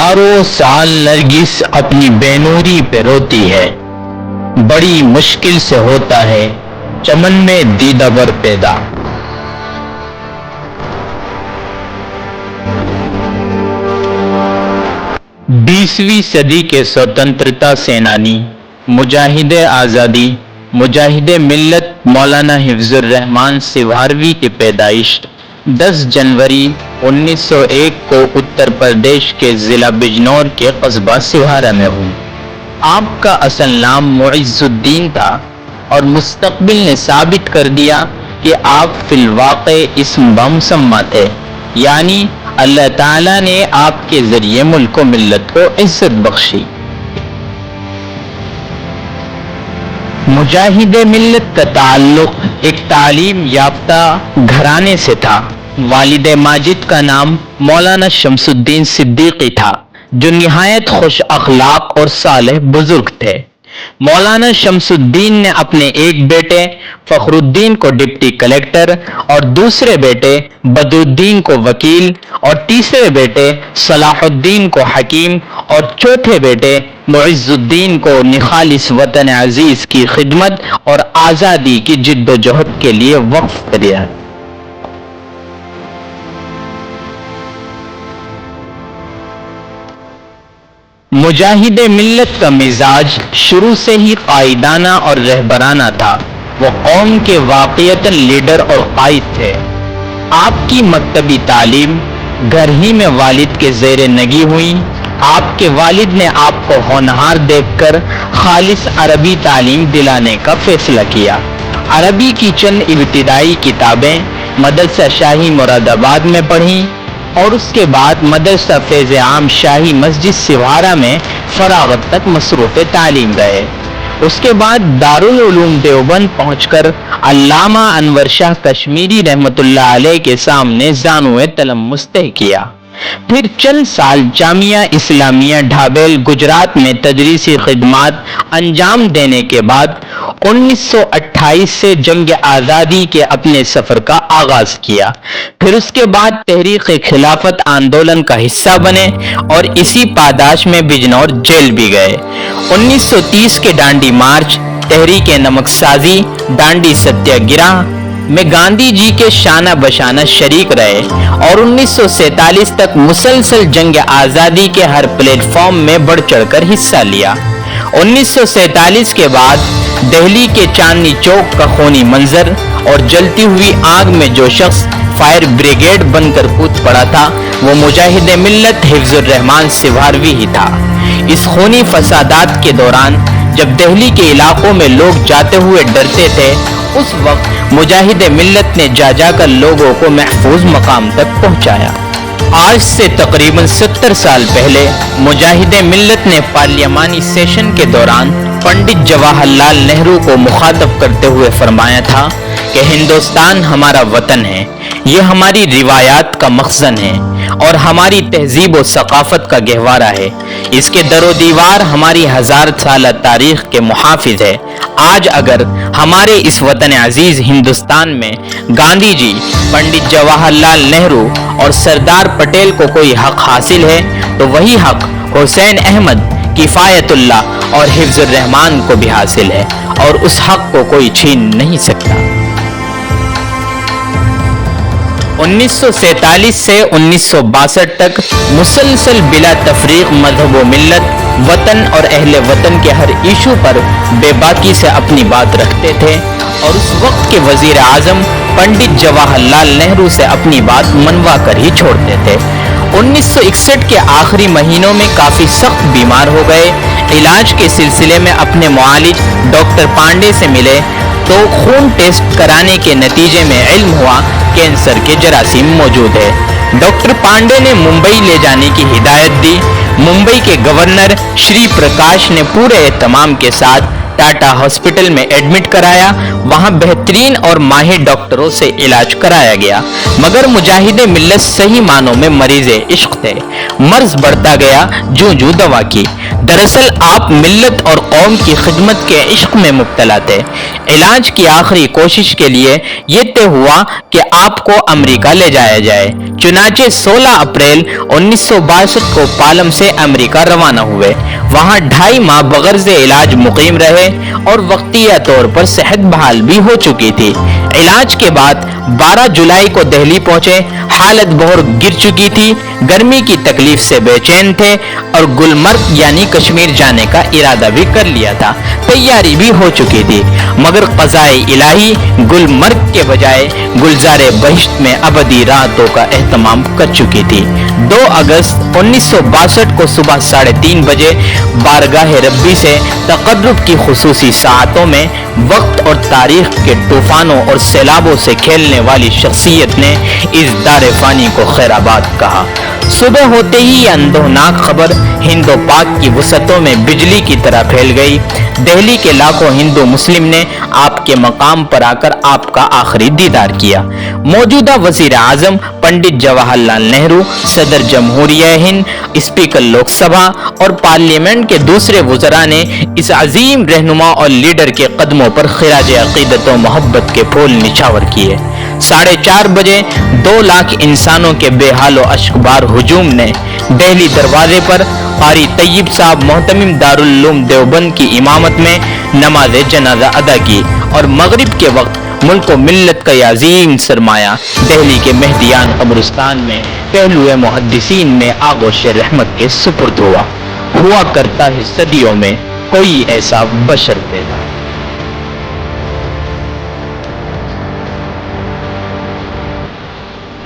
ہزاروں سال نرگس اپنی بینوری پہ روتی ہے، بڑی مشکل سے ہوتا ہے چمن میں دیدہ ور پیدا۔ 20ویں صدی کے سوتنترتا سینانی، مجاہد آزادی، مجاہد ملت مولانا حفظ الرحمان سیوھاروی کی پیدائش 10 جنوری 1901 کو اتر پردیش کے ضلع بجنور کے قصبہ سیوھارا میں ہوئی۔ آپ کا اصل نام معز الدین تھا اور مستقبل نے ثابت کر دیا کہ آپ فی الواقع اسم بمسمہ تھے، یعنی اللہ تعالیٰ نے آپ کے ذریعے ملک و ملت کو عزت بخشی۔ مجاہد ملت کا تعلق ایک تعلیم یافتہ گھرانے سے تھا۔ والد ماجد کا نام مولانا شمس الدین صدیقی تھا، جو نہایت خوش اخلاق اور صالح بزرگ تھے۔ مولانا شمس الدین نے اپنے ایک بیٹے فخر الدین کو ڈپٹی کلکٹر اور دوسرے بیٹے بدرالدین کو وکیل اور تیسرے بیٹے صلاح الدین کو حکیم اور چوتھے بیٹے معز الدین کو نخالص وطن عزیز کی خدمت اور آزادی کی جد و جہد کے لیے وقف کر دیا۔ مجاہد ملت کا مزاج شروع سے ہی قائدانہ اور رہبرانہ تھا۔ وہ قوم کے واقعتاً لیڈر اور قائد تھے۔ آپ کی مکتبی تعلیم گھر ہی میں والد کے زیر نگی ہوئی۔ آپ کے والد نے آپ کو ہونہار دیکھ کر خالص عربی تعلیم دلانے کا فیصلہ کیا۔ عربی کی چند ابتدائی کتابیں مدرسہ شاہی مراد آباد میں پڑھیں اور اس کے بعد مدرسہ فیض عام شاہی مسجد سیوھارا میں فراغت تک مصروف تعلیم رہے۔ اس کے بعد دارالعلوم دیوبند پہنچ کر علامہ انور شاہ کشمیری رحمۃ اللہ علیہ کے سامنے زانوِ تلمس طے کیا۔ پھر چند سال جامعہ اسلامیہ ڈھابیل گجرات میں تدریسی خدمات انجام دینے کے بعد 1928 سے جنگ آزادی کے اپنے سفر کا آغاز کیا۔ پھر اس کے بعد تحریک خلافت آندولن کا حصہ بنے اور اسی پاداش میں بجنور جیل بھی گئے۔ 1930 کے ڈانڈی مارچ، تحریک نمک سازی، ڈانڈی ستیہ گرہ میں گاندھی جی کے شانہ بشانہ شریک رہے اور 1947 تک مسلسل جنگ آزادی کے ہر پلیٹ فارم میں بڑھ چڑھ کر حصہ لیا۔ 1947 کے بعد دہلی کے چاندنی چوک کا خونی منظر اور جلتی ہوئی آگ میں جو شخص فائر بریگیڈ بن کر کود پڑا تھا، وہ مجاہد ملت حفظ الرحمان سیوھاروی ہی تھا۔ اس خونی فسادات کے دوران جب دہلی کے علاقوں میں لوگ جاتے ہوئے ڈرتے تھے، اس وقت مجاہد ملت نے جا جا کر لوگوں کو محفوظ مقام تک پہنچایا۔ آج سے تقریباً 70 سال پہلے مجاہد ملت نے پارلیمانی سیشن کے دوران پنڈت جواہر لال نہرو کو مخاطب کرتے ہوئے فرمایا تھا کہ ہندوستان ہمارا وطن ہے، یہ ہماری روایات کا مخزن ہے اور ہماری تہذیب و ثقافت کا گہوارہ ہے۔ اس کے در و دیوار ہماری 1000 سالہ تاریخ کے محافظ ہے۔ آج اگر ہمارے اس وطن عزیز ہندوستان میں گاندھی جی، پنڈت جواہر لال نہرو اور سردار پٹیل کو کوئی حق حاصل ہے تو وہی حق حسین احمد، کفایت اللہ اور حفظ الرحمان کو بھی حاصل ہے اور اس حق کو کوئی چھین نہیں سکتا۔ 1947 سے 1962 تک مسلسل بلا تفریق مذہب و ملت، وطن اور اہل وطن کے ہر ایشو پر بے باکی سے اپنی بات رکھتے تھے اور اس وقت کے وزیر اعظم پنڈت جواہر لال نہرو سے اپنی بات منوا کر ہی چھوڑتے تھے۔ 1961 کے آخری مہینوں میں کافی سخت بیمار ہو گئے۔ علاج کے سلسلے میں اپنے معالج ڈاکٹر پانڈے سے ملے تو خون ٹیسٹ کرانے کے نتیجے میں علم ہوا کینسر کے جراثیم موجود ہے۔ ڈاکٹر پانڈے نے ممبئی لے جانے کی ہدایت دی۔ ممبئی کے گورنر شری پرکاش نے پورے اہتمام کے ساتھ ٹاٹا ہاسپٹل میں ایڈمٹ کرایا۔ وہاں بہترین اور ماہر ڈاکٹروں سے علاج کرایا گیا، مگر مجاہد ملت صحیح معنوں میں مریض عشق تھے۔ مرض بڑھتا گیا جوں جوں دوا کی۔ دراصل آپ ملت اور قوم کی خدمت کے عشق میں مبتلا تھے۔ علاج کی آخری کوشش کے لیے یہ طے ہوا کہ آپ کو امریکہ لے جایا جائے۔ چنانچہ 16 اپریل 1962 کو پالم سے امریکہ روانہ ہوئے۔ وہاں 2.5 ماہ بغرض علاج مقیم رہے اور وقتیہ طور پر صحت بحال بھی ہو چکی تھی۔ علاج کے بعد 12 جولائی کو دہلی پہنچے۔ حالت بہت گر چکی تھی، گرمی کی تکلیف سے بے چین تھے اور گلمرگ یعنی کشمیر جانے کا ارادہ بھی کر لیا تھا، تیاری بھی ہو چکی تھی، مگر قضائے الہی گلمرگ کے بجائے گلزار بہشت میں ابدی راحتوں کا اہتمام کر چکی تھی۔ 2 اگست 1962 کو صبح 3:30 بجے بارگاہ ربی سے تقرب کی خصوصی ساعتوں میں وقت اور تاریخ کے طوفانوں اور سیلابوں سے کھیلنے والی شخصیت نے اس دار فانی کو خیر آباد کہا۔ صبح ہوتے ہی یہ اندوہناک خبر ہند و پاک کی وسعتوں میں بجلی کی طرح پھیل گئی۔ دہلی کے لاکھوں ہندو مسلم نے آپ کے مقام پر آ کر آپ کا آخری دیدار کیا۔ موجودہ وزیر اعظم پنڈت جواہر لال نہرو، صدر جمہوریہ ہند، اسپیکر لوک سبھا اور پارلیمنٹ کے دوسرے وزراء نے اس عظیم رہنما اور لیڈر کے قدموں پر خراج عقیدت و محبت کے پھول نچھاور کیے۔ 4:30 بجے 2 لاکھ انسانوں کے بے حال و اشکبار ہجوم نے دہلی دروازے پر قاری طیب صاحب محتمم دارالعلوم دیوبند کی امامت میں نماز جنازہ ادا کی اور مغرب کے وقت ملک و ملت کا یہ عظیم سرمایہ دہلی کے مہدیان قبرستان میں پہلوئے محدثین میں آغوش رحمت کے سپرد ہوا کرتا ہے۔ صدیوں میں کوئی ایسا بشر پیدا